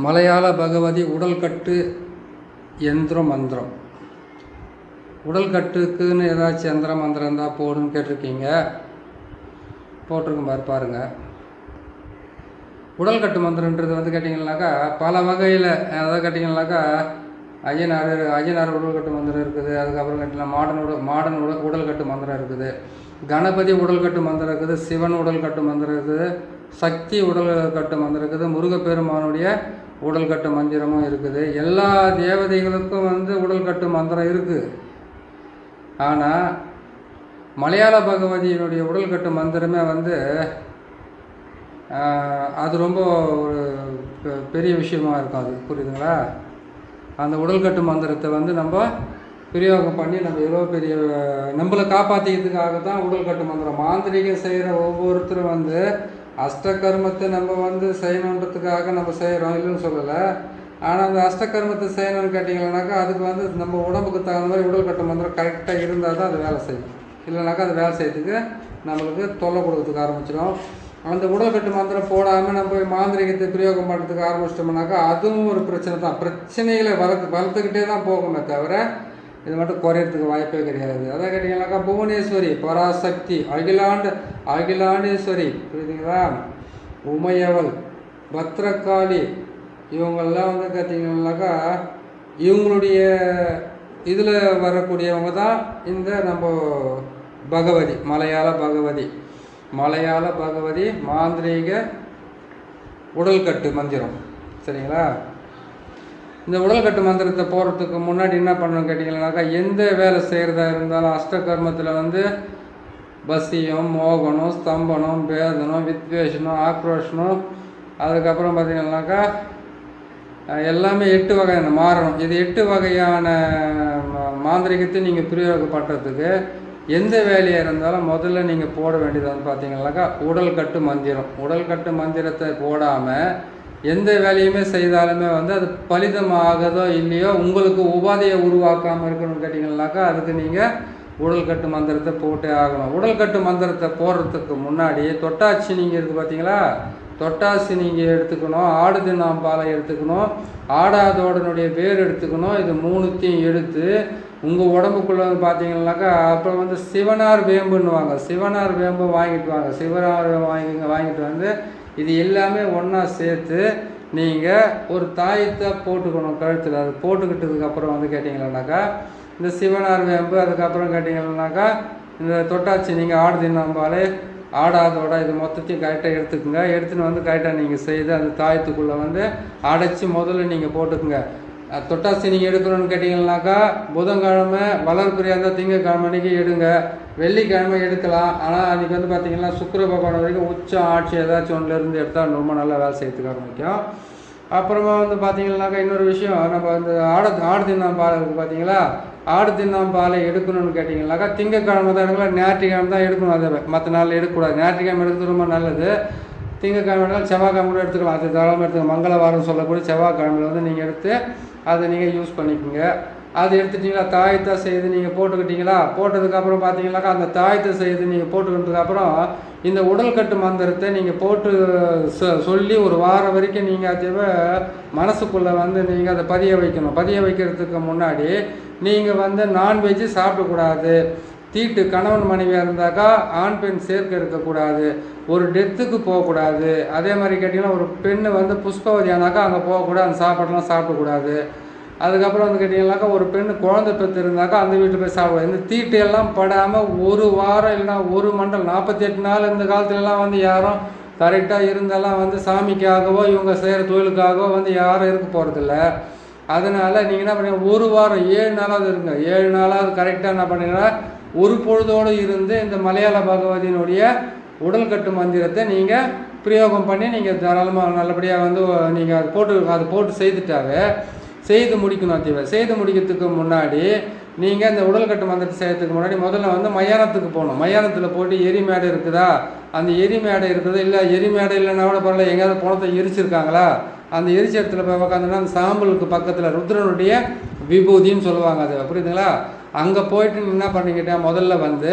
மலையாள பகவதி உடல்கட்டு யந்திர மந்திரம். உடல்கட்டுக்குன்னு ஏதாச்சும் யந்திர மந்திரம் இருந்தால் போடுன்னு கேட்டிருக்கீங்க. போட்டிருக்கும் பாருங்கள். உடல்கட்டு மந்திரன்றது வந்து கேட்டிங்கன்னாக்கா பல வகையில், அதாவது கேட்டிங்கன்னாக்கா ஐயனார் உடல்கட்டு மந்திரம் இருக்குது. அதுக்கப்புறம் கேட்டிங்கன்னா மாடன் உடல்கட்டு மந்திரம் இருக்குது. கணபதி உடல்கட்டு மந்திரம் இருக்குது. சிவன் உடல்கட்டு மந்திரம் இருக்குது. சக்தி உடல்கட்டு மந்திரம் இருக்குது. முருகப்பெருமானுடைய உடல்கட்டு மந்திரமும் இருக்குது. எல்லா தேவதைகளுக்கும் வந்து உடல்கட்டு மந்திரம் இருக்குது. ஆனால் மலையாள பகவதியினுடைய உடல்கட்டு மந்திரமே வந்து அது ரொம்ப ஒரு பெரிய விஷயமா இருக்கும். அது புரியுதுங்களா? அந்த உடல்கட்டு மந்திரத்தை வந்து நம்ம பிரயோகம் பண்ணி நம்ம எவ்வளோ பெரிய நம்மளை காப்பாற்றிக்கிறதுக்காக தான் உடல்கட்டு மந்திரம். மாந்திரிகம் செய்கிற ஒவ்வொருத்தரும் வந்து அஷ்டகர்மத்தை நம்ம வந்து செய்யணுன்றதுக்காக நம்ம செய்கிறோம், இல்லைன்னு சொல்லலை. ஆனால் அந்த அஷ்டகர்மத்தை செய்யணும்னு கேட்டிங்கன்னாக்கா அதுக்கு வந்து நம்ம உடம்புக்கு தகுந்த மாதிரி உடல்கட்டு மந்திரம் கரெக்டாக இருந்தால் தான் அது வேலை செய்யும். இல்லைனாக்கா அது வேலை செய்யறதுக்கு நம்மளுக்கு தொல்லை கொடுக்கறதுக்கு ஆரம்பிச்சிடும். அந்த உடல்கட்டு மந்திரம் போடாமல் நம்ம மாந்திரிகத்தை பிரயோகம் பண்ணுறதுக்கு ஆரம்பிச்சிட்டோம்னாக்கா அதுவும் ஒரு பிரச்சனை தான். பிரச்சனைகளை வளர்த்துக்கிட்டே தான் போகுமே தவிர இது மட்டும் குறையிறதுக்கு வாய்ப்பே கிடையாது. அதான் கேட்டிங்கன்னாக்கா புவனேஸ்வரி, பராசக்தி, அகிலாண்டேஸ்வரி, புரியுதுங்களா, உமையவள், பத்ரகாளி, இவங்கெல்லாம் வந்து கேட்டிங்கன்னாக்கா இவங்களுடைய இதில் வரக்கூடியவங்க தான் இந்த நம்ம பகவதி, மலையாள பகவதி மாந்திரீக உடல்கட்டு மந்திரம். சரிங்களா? இந்த உடல்கட்டு மந்திரத்தை போகிறதுக்கு முன்னாடி என்ன பண்ணணும்னு கேட்டிங்கன்னாக்கா எந்த வேலை செய்கிறதா இருந்தாலும் அஷ்டகர்மத்தில் வந்து பசியம், மோகனம், ஸ்தம்பனம், பேதனம், வித்வேஷனம், ஆக்ரோஷனம், அதுக்கப்புறம் பார்த்திங்கன்னாக்கா எல்லாமே 8 வகையான மாறணும். இது 8 வகையான மாந்திரிகத்தை நீங்கள் பிரயோகம் பண்ணுறதுக்கு எந்த வேலையாக இருந்தாலும் முதல்ல நீங்கள் போட வேண்டியது வந்து பார்த்தீங்கன்னாக்கா உடல்கட்டு மந்திரம். உடல்கட்டு மந்திரத்தை போடாமல் எந்த வேலையுமே செய்தாலுமே வந்து அது பலிதமாகதோ இல்லையோ உங்களுக்கு உபாதையை உருவாக்காமல் இருக்கணும்னு கேட்டிங்கன்னாக்கா அதுக்கு நீங்கள் உடல்கட்டு மந்திரத்தை போட்டே ஆகணும். உடல்கட்டு மந்திரத்தை போடுறதுக்கு முன்னாடி தொட்டாச்சி நீங்கள் இருக்குது பார்த்தீங்களா, தொட்டாசி நீங்கள் எடுத்துக்கணும். ஆடு தின்னாம்பாலை எடுத்துக்கணும். ஆடாதோடனுடைய வேர் எடுத்துக்கணும். இது 3த்தையும் எடுத்து உங்கள் உடம்புக்குள்ளே வந்து பார்த்தீங்கன்னாக்கா அப்புறம் வந்து சிவனார் வேம்புன்னுவாங்க. சிவனார் வேம்பு வாங்கிட்டு வாங்க. சிவனார் வாங்கிட்டு வந்து இது எல்லாமே ஒன்றா சேர்த்து நீங்கள் ஒரு தாயத்தை போட்டுக்கணும் கழுத்தில். அது போட்டுக்கிட்டதுக்கப்புறம் வந்து கேட்டிங்கன்னாக்கா இந்த சிவனார் வேம்பு, அதுக்கப்புறம் கேட்டிங்கன்னாக்கா இந்த தொட்டாச்சி நீங்கள் ஆடு தின்னாம்பாலை, ஆடாதோட இது மொத்தத்தையும் கரெக்டாக எடுத்துக்கோங்க. எடுத்துன்னு வந்து கரெக்டாக நீங்கள் செய்து அந்த தாயத்துக்குள்ளே வந்து அடைச்சி முதல்ல நீங்கள் போட்டுக்குங்க. தொட்டாசி நீங்கள் எடுக்கணும்னு கேட்டிங்கன்னாக்கா புதன்கிழமை, வளர்பிரியாக இருந்தால் திங்கக்கிழமை அன்றைக்கி எடுங்க. வெள்ளிக்கிழமை எடுக்கலாம். ஆனால் அன்றைக்கி வந்து பார்த்திங்கன்னா சுக்கிர பகவான் வரைக்கும் உச்சம் ஆட்சி ஏதாச்சும் ஒன்றுலேருந்து எடுத்தால் ரொம்ப நல்லா வேலை செய்யறதுக்கு ஆரம்பிக்கும். அப்புறமா வந்து பார்த்திங்கன்னாக்கா இன்னொரு விஷயம், நம்ம வந்து ஆடு தின்னாம்பாலை இருக்குது பார்த்தீங்களா, ஆடு தின்னாம்பாலை எடுக்கணும்னு கேட்டிங்கன்னாக்கா திங்கக்கிழமை தான் எடுக்கலாம், ஞாயிற்றுக்கிழமை தான் எடுக்கணும். அதை மற்ற நாளில் எடுக்கக்கூடாது. ஞாயிற்றுக்கிழமை எடுக்கிறது ரொம்ப நல்லது. திங்கக்கிழமை செவ்வாய்க்கிழமை கூட எடுத்துக்கலாம். அது தாராளமாக எடுத்துக்கலாம். மங்களவாரம் சொல்லக்கூடிய செவ்வாய்க்கிழமையில் வந்து நீங்கள் எடுத்து அதை நீங்கள் யூஸ் பண்ணிக்கோங்க. அது எடுத்துட்டிங்களா, தாயத்தை செய்து நீங்கள் போட்டுக்கிட்டீங்களா, போட்டதுக்கப்புறம் பார்த்தீங்கன்னாக்கா அந்த தாயத்தை செய்து நீங்கள் போட்டுக்கிட்டதுக்கப்புறம் இந்த உடல்கட்டு மந்திரத்தை நீங்கள் போட்டு சொல்லி ஒரு வாரம் வரைக்கும் நீங்கள் அதை மனசுக்குள்ளே வந்து நீங்கள் அதை பதிய வைக்கணும். பதிய வைக்கிறதுக்கு முன்னாடி நீங்கள் வந்து நான்வெஜ்ஜு சாப்பிடக்கூடாது. தீட்டு கணவன் மனைவியாக இருந்தாக்கா ஆண் பெண் சேர்க்கை இருக்கக்கூடாது. ஒரு டெத்துக்கு போகக்கூடாது. அதே மாதிரி கேட்டிங்கன்னா ஒரு பெண்ணு வந்து புஷ்பவதியானாக்கா அங்கே போகக்கூடாது. அந்த சாப்பாடெலாம் சாப்பிடக்கூடாது. அதுக்கப்புறம் வந்து கேட்டிங்கன்னாக்கா ஒரு பெண்ணு குழந்தை பெற்று இருந்தாக்கா அந்த வீட்டில் போய் சாப்பிடுவாங்க. இந்த தீட்டு எல்லாம் படாமல் ஒரு வாரம் இல்லைனா ஒரு மண்டலம் 48 நாள் இந்த காலத்துலலாம் வந்து யாரும் கரெக்டாக இருந்தாலும் வந்து சாமிக்காகவோ இவங்க செய்கிற தொழிலுக்காகவோ வந்து யாரும் இருக்க போகிறதில்ல. அதனால் நீங்கள் என்ன பண்ணுங்க, ஒரு வாரம் 7 நாளாவது இருங்க. 7 நாளாவது கரெக்டாக என்ன பண்ணுங்கன்னா ஒரு பொழுதோடு இருந்து இந்த மலையாள பகவதியினுடைய உடல்கட்டு மந்திரத்தை நீங்கள் பிரயோகம் பண்ணி நீங்கள் தாராளமாக நல்லபடியாக வந்து நீங்கள் அது போட்டு செய்துட்டாவே செய்து முடிக்கணும். செய்து முடிக்கிறதுக்கு முன்னாடி நீங்கள் இந்த உடல்கட்டு மந்திரத்தை செய்யறதுக்கு முன்னாடி முதல்ல வந்து மயானத்துக்கு போகணும். மயானத்தில் போட்டு எரிமேடை இருக்குதா, அந்த எரிமேடை இருக்குதா, இல்லை எரிமேடை இல்லைன்னா கூட பரவாயில்ல, எங்கேயாவது பணத்தை எரிச்சிருக்காங்களா, அந்த எரிச்ச இடத்துல போய் உட்காந்துன்னா அந்த சாம்பலுக்கு பக்கத்தில் ருத்ரனுடைய விபூதின்னு சொல்லுவாங்க. அது புரியுதுங்களா? அங்கே போயிட்டு என்ன பண்ணிக்கிட்டா முதல்ல வந்து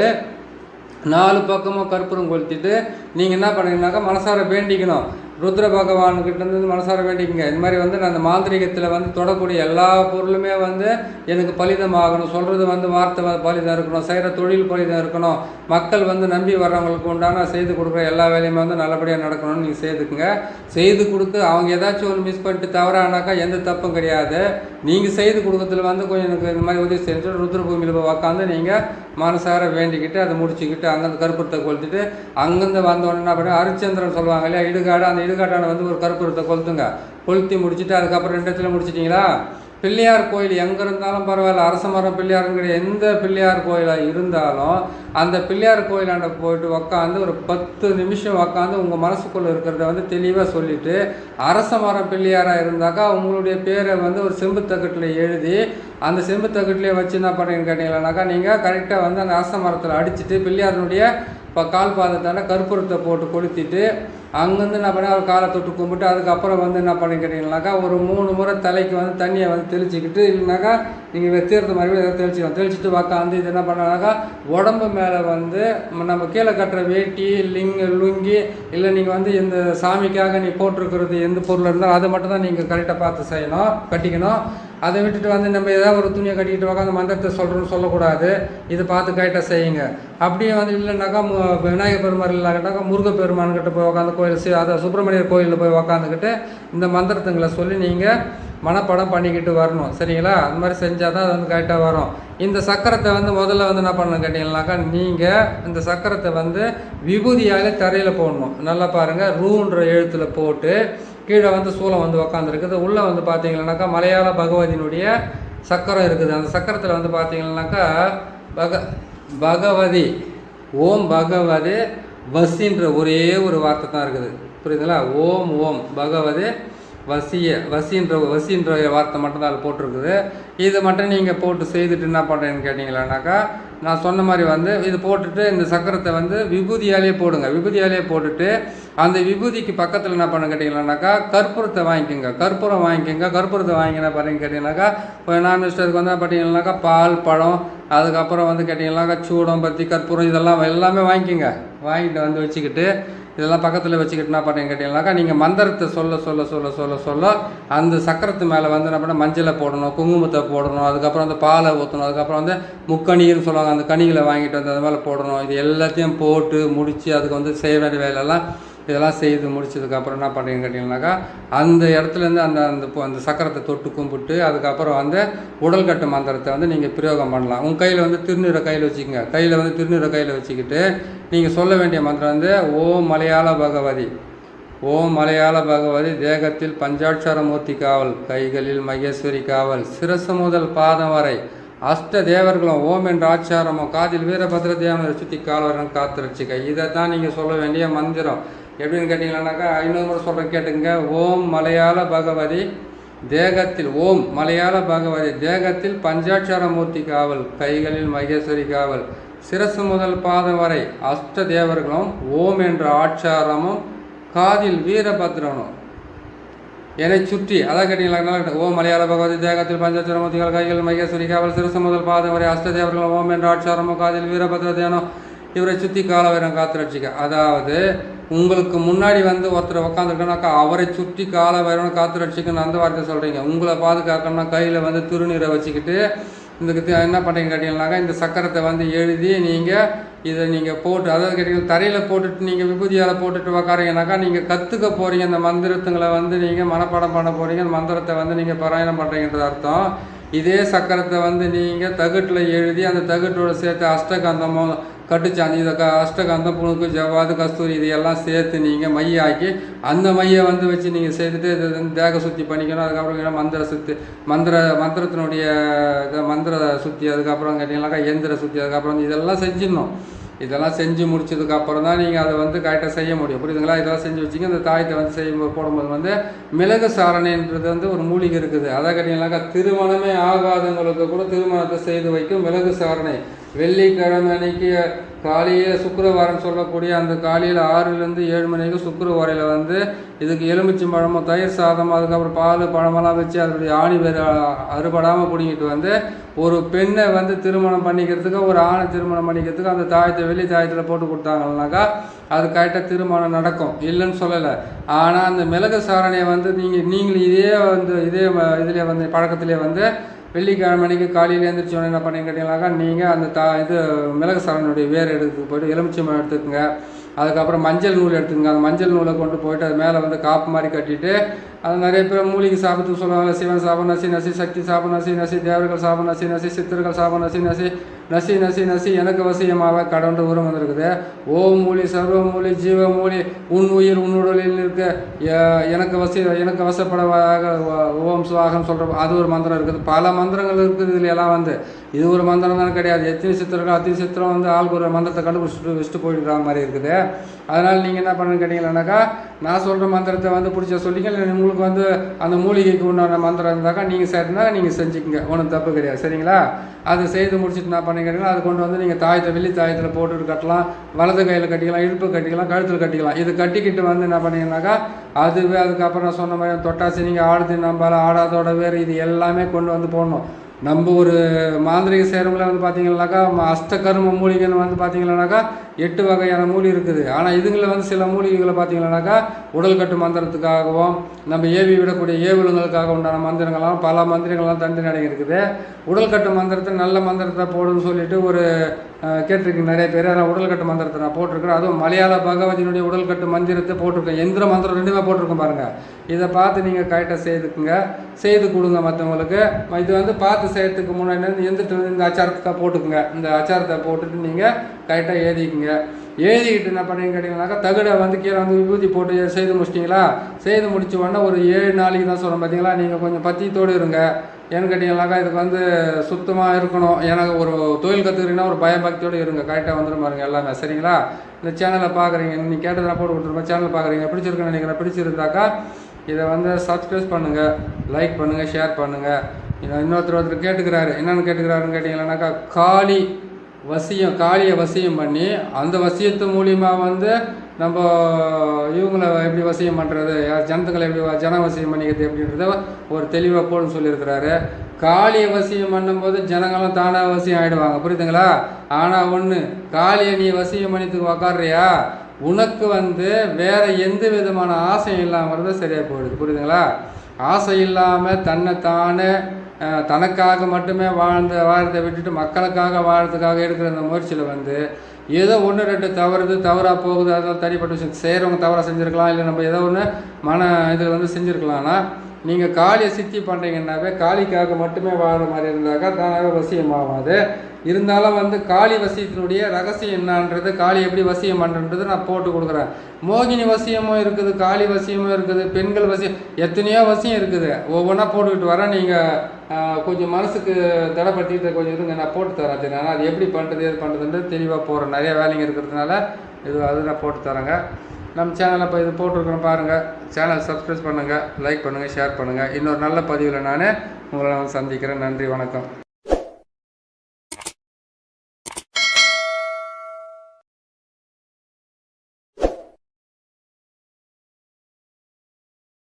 4 பக்கமும் கற்பூரம் கொளுத்திட்டு நீங்கள் என்ன பண்ணுறீங்கன்னாக்கா மனசார வேண்டிக்கணும். ருத்ர பகவான்கிட்ட இருந்து மனசார வேண்டிக்கங்க. இந்த மாதிரி வந்து நான் அந்த மாந்திரிகத்தில் வந்து தொடக்கூடிய எல்லா பொருளுமே வந்து எனக்கு பலிதமாகணும், சொல்கிறது வந்து வார்த்தை பலிதம் இருக்கணும், செய்கிற தொழில் பலிதம் இருக்கணும், மக்கள் வந்து நம்பி வர்றவங்களுக்கு உண்டான செய்து கொடுக்குற எல்லா வேலையுமே வந்து நல்லபடியாக நடக்கணும்னு நீங்கள் செய்துக்குங்க. செய்து கொடுத்து அவங்க ஏதாச்சும் ஒரு மிஸ் பண்ணிட்டு தவறானாக்கா எந்த தப்பும் கிடையாது. நீங்கள் செய்து கொடுக்கறதுல வந்து கொஞ்சம் எனக்கு இந்த மாதிரி உதவி செஞ்சு ருத்ரபூமியில் போய் உக்காந்து நீங்கள் மனசார வேண்டிக்கிட்டு அதை முடிச்சுக்கிட்டு அங்கேருந்து கற்பூரத்தை கொளுத்திட்டு அங்கேருந்து வந்தோடனே என்ன பண்ணி ஹரிச்சந்திரன் சொல்லுவாங்க இல்லையா, இடுகாடு, அந்த இடுகாட்டான வந்து ஒரு கற்பூரத்தை கொளுத்துங்க. கொளுத்தி முடிச்சுட்டு அதுக்கப்புறம் 2 இடத்துல முடிச்சிட்டிங்களா, பிள்ளையார் கோயில் எங்கே இருந்தாலும் பரவாயில்ல, அரச மரம் பிள்ளையாருங்கிற எந்த பிள்ளையார் கோயிலாக இருந்தாலும் அந்த பிள்ளையார் கோயிலாண்ட போயிட்டு உக்காந்து ஒரு 10 நிமிஷம் உக்காந்து உங்கள் மனசுக்குள்ளே இருக்கிறத வந்து தெளிவாக சொல்லிவிட்டு, அரச மரம் பிள்ளையாராக இருந்தாக்கா உங்களுடைய பேரை வந்து ஒரு செம்பு தகட்டில் எழுதி அந்த செம்பு தகட்டிலே வச்சு என்ன பண்ணுறீங்கன்னு கேட்டீங்கன்னாக்கா, நீங்கள் கரெக்டாக வந்து அந்த அரச மரத்தில் அடிச்சுட்டு பிள்ளையாருடைய இப்போ கால் பாதத்தான கற்பூரத்தை போட்டு கொளுத்திட்டு அங்கேருந்து என்ன பண்ணி அவர் காலை தொட்டு கும்பிட்டு அதுக்கப்புறம் வந்து என்ன பண்ணி கேட்டீங்கன்னாக்கா ஒரு 3 முறை தலைக்கு வந்து தண்ணியை வந்து தெளிச்சிக்கிட்டு, இல்லைனாக்கா நீங்கள் தீர்த்த மாதிரி எதாவது தெளிச்சிட்டு உக்காந்து இது என்ன பண்ணாக்கா உடம்பு மேலே வந்து நம்ம கீழே கட்டுற வேட்டி லுங்கி இல்லை நீங்கள் வந்து இந்த சாமிக்காக நீ போட்டிருக்கிறது எந்த பொருள் இருந்தாலும் அதை மட்டும் தான் நீங்கள் கரெக்டாக பார்த்து செய்யணும், கட்டிக்கணும். அதை விட்டுட்டு வந்து நம்ம ஏதாவது ஒரு துணியை கட்டிக்கிட்டு உட்காந்து மந்திரத்தை சொல்கிறோன்னு சொல்லக்கூடாது. இதை பார்த்து கரெக்டாக செய்யுங்க. அப்படியே வந்து இல்லைனாக்கா விநாயகர் பெருமாள் இல்லாட்டாக்கா முருகப்பெருமான்கிட்ட போய் உட்காந்து கோயில் அதை சுப்பிரமணியர் கோயிலில் போய் உக்காந்துக்கிட்டு இந்த மந்திரத்துங்களை சொல்லி நீங்கள் மனப்படம் பண்ணிக்கிட்டு வரணும். சரிங்களா? அந்த மாதிரி செஞ்சால் தான் அது வந்து கரெக்டாக வரும். இந்த சக்கரத்தை வந்து முதல்ல வந்து என்ன பண்ணணும் கேட்டிங்கன்னாக்கா, நீங்கள் இந்த சக்கரத்தை வந்து விபூதியாலே தரையில் போடணும். நல்லா பாருங்கள், ரூன்ற எழுத்தில் போட்டு கீழே வந்து சூளம் வந்து உக்காந்துருக்குது. உள்ளே வந்து பார்த்தீங்கன்னாக்கா மலையாள பகவதியினுடைய சக்கரம் இருக்குது. அந்த சக்கரத்தில் வந்து பார்த்தீங்கன்னாக்கா பகவதி ஓம் பகவதி வசின்ற ஒரே ஒரு வார்த்தை தான் இருக்குது. புரியுதுங்களா? ஓம் ஓம் பகவதி வசின்ற வார்த்தை மட்டும்தான் அதில் போட்டிருக்குது. இது மட்டும் நீங்கள் போட்டு செய்துட்டு என்ன பண்ணுறேன்னு கேட்டிங்களானாக்கா, நான் சொன்ன மாதிரி வந்து இது போட்டுட்டு இந்த சக்கரத்தை வந்து விபூதியாலே போடுங்க. விபூதியாலே போட்டுட்டு அந்த விபூதிக்கு பக்கத்தில் என்ன பண்ண கேட்டிங்களானாக்கா கற்பூரத்தை வாங்கிக்கோங்க. கற்பூரத்தை வாங்கினா பாருங்க கேட்டிங்கனாக்கா, இப்போ நான்வெஜ்டருக்கு வந்து பார்த்தீங்கன்னாக்கா பால் பழம் அதுக்கப்புறம் வந்து கேட்டிங்கன்னாக்கா சூடம் பத்தி கற்பூரம் இதெல்லாம் எல்லாமே வாங்கிக்கோங்க. வாங்கிட்டு வந்து வச்சுக்கிட்டு இதெல்லாம் பக்கத்தில் வச்சுக்கிட்டு என்ன பண்ணுறீங்க கேட்டிங்கனாக்கா, நீங்கள் மந்திரத்தை சொல்ல அந்த சக்கரத்து மேலே வந்து என்ன பண்ண மஞ்சளை போடணும், குங்குமத்தை போடணும், அதுக்கப்புறம் வந்து பாலை ஊற்றணும், அதுக்கப்புறம் வந்து முக்கணின்னு சொல்லுவாங்க அந்த கனிகளை வாங்கிட்டு வந்து அது மேலே போடணும். இது எல்லாத்தையும் போட்டு முடித்து அதுக்கு வந்து செய்ய வேண்டிய வேலையெல்லாம் இதெல்லாம் செய்து முடிச்சதுக்கப்புறம் என்ன பண்ணுறீங்கன்னு கேட்டிங்கனாக்கா, அந்த இடத்துலேருந்து அந்த சக்கரத்தை தொட்டு கும்பிட்டு அதுக்கப்புறம் வந்து உடல் கட்டு மந்திரத்தை வந்து நீங்கள் பிரயோகம் பண்ணலாம். உங்கள் கையில் வந்து திருநீரை கையில் வச்சுக்கோங்க. திருநீரை கையில் வச்சுக்கிட்டு நீங்கள் சொல்ல வேண்டிய மந்திரம் வந்து ஓம் மலையாள பகவதி தேகத்தில் பஞ்சாட்சர மூர்த்தி காவல், கைகளில் மகேஸ்வரி காவல், சிரசு முதல் பாதம் வரை அஷ்ட தேவர்களும் ஓம் என்ற ஆச்சாரமும், காதில் வீரபத்ர தேவனை சுற்றி காலவரன் காத்து ரட்சிக்க. இதை தான் நீங்கள் சொல்ல வேண்டிய மந்திரம். எப்படின்னு கேட்டிங்கன்னாக்கா, இன்னொரு முறை சொல்கிறேன் கேட்டுங்க. ஓம் மலையாள பகவதி தேகத்தில் பஞ்சாட்சர மூர்த்தி காவல், கைகளில் மகேஸ்வரி காவல், சிரசு முதல் பாதம் வரை அஷ்ட தேவர்களும் ஓம் என்ற ஆச்சாரமும், காதில் வீரபத்ரனும் என்னை சுற்றி. அதான் கேட்டீங்களா? ஓம் மலையாள பகவதி தேகத்தில் பஞ்சாட்சர மூர்த்திகள், கைகள் மகேஸ்வரி காவல், சிரசு முதல் பாதம் வரை அஷ்ட தேவர்களும் ஓம் என்ற ஆச்சாரமும், காதில் வீரபத்ர தேவனும் இவரை சுற்றி காலவரம் காத்து ரட்சிக்க. அதாவது உங்களுக்கு முன்னாடி வந்து ஒருத்தர் உக்காந்துருக்கனாக்கா அவரை சுற்றி காலவரம் காத்து ரட்சிக்கணும்னு அந்த வார்த்தை சொல்கிறீங்க. உங்களை பாதுகாக்கணும்னா கையில் வந்து திருநீரை வச்சுக்கிட்டு என்ன பண்ணுறீங்க கேட்டீங்கன்னாக்கா, இந்த சக்கரத்தை வந்து எழுதி இதை நீங்கள் போட்டு, அதாவது கேட்டீங்கன்னா தரையில் போட்டுட்டு நீங்கள் விபூதியால் போட்டுட்டு உக்காரீங்கனாக்கா நீங்கள் கற்றுக்க போகிறீங்க. அந்த மந்திரத்துங்களை வந்து நீங்கள் மனப்பாடம் பண்ண போகிறீங்க. அந்த மந்திரத்தை வந்து நீங்கள் பாராயணம் பண்ணுறீங்கன்றது அர்த்தம். இதே சக்கரத்தை வந்து நீங்கள் தகட்டில் எழுதி அந்த தகட்டோட சேர்த்து அஷ்டகந்தமும் கட்டுச்சாந்தி, இதை அஷ்டகந்தம், புணுக்கு, ஜவ்வாது, கஸ்தூரி இதையெல்லாம் சேர்த்து நீங்கள் மையாக்கி அந்த மையை வந்து வச்சு நீங்கள் செய்துட்டு இது தேக சுத்தி பண்ணிக்கணும். அதுக்கப்புறம் மந்திரத்தினுடைய மந்திர சுத்தி, அதுக்கப்புறம் கேட்டிங்கனாக்கா எந்திர சுத்தி, அதுக்கப்புறம் இதெல்லாம் செஞ்சிடணும். இதெல்லாம் செஞ்சு முடிச்சதுக்கப்புறம் தான் நீங்கள் அதை வந்து கரெக்டாக செய்ய முடியும். புரியுதுங்களா? இதெல்லாம் செஞ்சு வச்சிங்க. இந்த தாயத்தை வந்து போடும்போது வந்து மிளகு சாரணைன்றது வந்து ஒரு மூலிகை இருக்குது. அதை கேட்டிங்கனாக்கா திருமணமே ஆகாதவங்களுக்கு கூட திருமணத்தை செய்து வைக்கும் மிளகு சாரணை. வெள்ளிக்கிழமை அன்னைக்கு காலையில் சுக்கிரவாரம் சொல்லக்கூடிய அந்த காலையில் 6லேருந்து 7 மணிக்கு சுக்கிரவாரையில் வந்து இதுக்கு எலுமிச்சம் பழமும் தயிர் சாதம் அதுக்கப்புறம் பால் பழமெல்லாம் வச்சு அதனுடைய ஆணி வேறு அறுபடாமல் பிடிங்கிட்டு வந்து ஒரு பெண்ணை வந்து திருமணம் பண்ணிக்கிறதுக்கு ஒரு ஆணை திருமணம் பண்ணிக்கிறதுக்கு அந்த தாயத்தை வெள்ளி தாயத்தில் போட்டு கொடுத்தாங்கன்னாக்கா அது கரெக்டாக திருமணம் நடக்கும், இல்லைன்னு சொல்லலை. ஆனால் அந்த மிளகு சாரணையை வந்து நீங்கள் இதே இதிலே வந்து பழக்கத்திலே வந்து வெள்ளிக்கிழமை மணிக்கு காலையில் எழுந்திரிச்சோன்னே என்ன பண்ணீங்க கேட்டீங்கன்னாக்கா நீங்கள் அந்த மிளகு சாரனுடைய வேர் எடுத்து போய்ட்டு எலுமிச்சம்பழம் எடுத்துக்கோங்க. அதுக்கப்புறம் மஞ்சள் நூல் எடுத்துக்கோங்க. அந்த மஞ்சள் நூலை கொண்டு போயிட்டு அது மேலே வந்து காப்பு மாதிரி கட்டிட்டு அது நிறைய பேர் மூலிகை சாப்பிட்டு சொல்லுவாங்க. சிவன் சாபம் நசி நசி, சக்தி சாபம் நசி நசி, தேவர்கள் சாபம் நசி நசி, சித்தர்கள் சாபம் நசி நசி, நசி நசி நசி எனக்கு வசியமாக கடவுண்டு உரம் வந்திருக்குது. ஓம் மூலி சர்வ மூலி ஜீவ மூலி உன் உயிர் உன்னுடலில் இருக்க எனக்கு வசப்பட ஓம் சுவாகம் சொல்கிற அது ஒரு மந்திரம் இருக்குது. பல மந்திரங்கள் இருக்குது. இதில் எல்லாம் வந்து இது ஒரு மந்திரம் தான் கிடையாது. எத்தனை சித்திரங்கள் அத்தனை சித்திரம் வந்து ஆளுக்கு ஒரு மந்திரத்தை கண்டுபிடிச்சிட்டு போயிடுற மாதிரி இருக்குது. அதனால் நீங்கள் என்ன பண்ணுன்னு கேட்டீங்கன்னாக்கா நான் சொல்கிற மந்திரத்தை வந்து பிடிச்ச சொல்லிங்க. இல்லை உங்களுக்கு வந்து அந்த மூலிகைக்கு உண்டான மந்திரம் இருந்தாக்கா நீங்கள் சரினா நீங்கள் செஞ்சுக்கோங்க, ஒன்றும் தப்பு கிடையாது. சரிங்களா? அது செய்து முடிச்சுட்டு நான் பண்ணிக்கிறீங்களா அது கொண்டு வந்து நீங்கள் தாயத்தை வெள்ளி தாயத்தில் போட்டுட்டு கட்டலாம், வலது கையில் கட்டிக்கலாம், இடுப்பு கட்டிக்கலாம், கழுத்தில் கட்டிக்கலாம். இது கட்டிக்கிட்டு வந்து என்ன பண்ணிங்கன்னாக்கா அதுவே அதுக்கப்புறம் நான் சொன்ன மாதிரி தொட்டாசி நீங்கள் ஆடுது நம்பால் ஆடாதோட வேறு இது எல்லாமே கொண்டு வந்து போடணும். நம்ம ஒரு மாந்திரிக சேரமில் வந்து பார்த்திங்கன்னாக்கா அஷ்டகர்ம மூலிகைன்னு வந்து பார்த்திங்கன்னாக்கா 8 வகையான மூலிகை இருக்குது. ஆனால் இதுங்களில் வந்து சில மூலிகைகளை பார்த்திங்கன்னாக்கா உடல் கட்டு மந்திரத்துக்காகவும் நம்ம ஏவி விடக்கூடிய ஏவுலங்களுக்காக உண்டான மந்திரங்கள்லாம் பல மந்திரங்கள்லாம் தனித்தனி இருக்குது. உடல் கட்டு மந்திரத்தை நல்ல மந்திரத்தை போடுன்னு சொல்லிட்டு ஒரு கேட்டிருக்கீங்க நிறைய பேர். ஆனால் உடல் கட்டு மந்திரத்தை நான் போட்டிருக்கிறேன். அதுவும் மலையாள பகவதியினுடைய உடல் கட்டு மந்திரத்தை போட்டிருக்கேன். எந்திர மந்திரம் 2மே போட்டிருக்கேன் பாருங்கள். இதை பார்த்து நீங்கள் கரெக்டாக செய்து கொடுங்க மற்றவங்களுக்கு. இது வந்து பார்த்து செய்யறதுக்கு முன்னாடி எந்திரத்தில் இந்த அச்சாரத்தை போட்டுக்குங்க. இந்த அச்சாரத்தை போட்டுட்டு நீங்கள் கரெக்டாக எழுதிக்குங்க. எழுதிக்கிட்டு என்ன பண்ணீங்க கேட்டிங்கனாக்கா தகுடை வந்து கீழே வந்து விபூதி போட்டு செய்து முடிச்சிட்டிங்களா? செய்து முடிச்ச உடனே ஒரு 7 நாளைக்கு தான் சொல்கிறேன் பார்த்தீங்களா. நீங்கள் கொஞ்சம் பத்தியத்தோடு இருங்க. ஏன்னு கேட்டிங்கனாக்கா இதுக்கு வந்து சுத்தமாக இருக்கணும். எனக்கு ஒரு தொழில் கற்றுக்கிறீங்கன்னா ஒரு பயபக்தியோடு இருங்க. கரெக்டாக வந்துடும் பாருங்க எல்லாமே. சரிங்களா? இந்த சேனலை பார்க்குறீங்க, நீங்கள் கேட்டதை நான் போட்டு கொடுத்துருப்பேன். சேனல் பார்க்குறீங்க, பிடிச்சிருக்குன்னு நினைக்கிறேன். பிடிச்சிருந்தாக்கா இதை வந்து சப்ஸ்கிரைப் பண்ணுங்கள், லைக் பண்ணுங்கள், ஷேர் பண்ணுங்கள். இன்னொருத்தர் கேட்டுக்கிறாரு. என்னென்னு கேட்டுக்கிறாருன்னு கேட்டிங்கன்னாக்கா காளியை வசியம் பண்ணி அந்த வசியத்து மூலியமாக வந்து நம்ம இவங்களை எப்படி வசியம் பண்ணுறது, ஜனத்துக்களை எப்படி வசியம் பண்ணிக்கிறது அப்படின்றத ஒரு தெளிவாக போடுன்னு சொல்லியிருக்கிறாரு. காளியை வசியம் பண்ணும்போது ஜனங்களும் தானாக வசியம் ஆகிடுவாங்க. புரியுதுங்களா? ஆனால் ஒன்று, காளியை நீ வசியம் பண்ணித்துக்கு உக்காடுறியா உனக்கு வந்து வேறு எந்த விதமான ஆசையும் இல்லாமல் தான் சரியாக போயிடுது. புரியுதுங்களா? ஆசை இல்லாமல் தன்னைத்தானே தனக்காக மட்டுமே வாழ்றதை விட்டுட்டு மக்களுக்காக வாழ்றதுக்காக எடுக்கிற அந்த முயற்சியில் வந்து ஏதோ 1-2 தவறாக போகுது. அதெல்லாம் தனிப்பட்ட விஷயம். செய்கிறவங்க தவறாக செஞ்சுருக்கலாம், இல்லை நம்ம ஏதோ ஒன்று இதில் வந்து செஞ்சுருக்கலாம்னா நீங்கள் காளியை சித்தி பண்ணுறீங்கன்னாவே காளிக்காக மட்டுமே வாழ்கிற மாதிரி இருந்தாக்கா தானாகவே வசியம் ஆகாது. இருந்தாலும் வந்து காளி வசியத்தினுடைய ரகசியம் என்னன்றது, காளி எப்படி வசியம் பண்ணுறது நான் போட்டு கொடுக்குறேன். மோகினி வசியமும் இருக்குது, காளி வசியமும் இருக்குது, பெண்கள் வசியம், எத்தனையோ வசியம் இருக்குது. ஒவ்வொன்றா போட்டுக்கிட்டு வரேன். நீங்கள் கொஞ்சம் மனசுக்கு தடைப்படுத்திட்டு கொஞ்சம் இருங்க, நான் போட்டு தரேன். ஆனால் அது எப்படி பண்ணுறது எது பண்ணுறதுன்றது தெளிவாக போகிறேன். நிறைய வேலைங்க இருக்கிறதுனால அது நான் போட்டு தரேங்க. நம்ம சேனலை இப்போ இது போட்டிருக்கிறோம் பாருங்கள். சேனல் சப்ஸ்கிரைப் பண்ணுங்கள், லைக் பண்ணுங்கள், ஷேர் பண்ணுங்கள். இன்னொரு நல்ல பதிவில் நான் உங்களை சந்திக்கிறேன். நன்றி, வணக்கம்.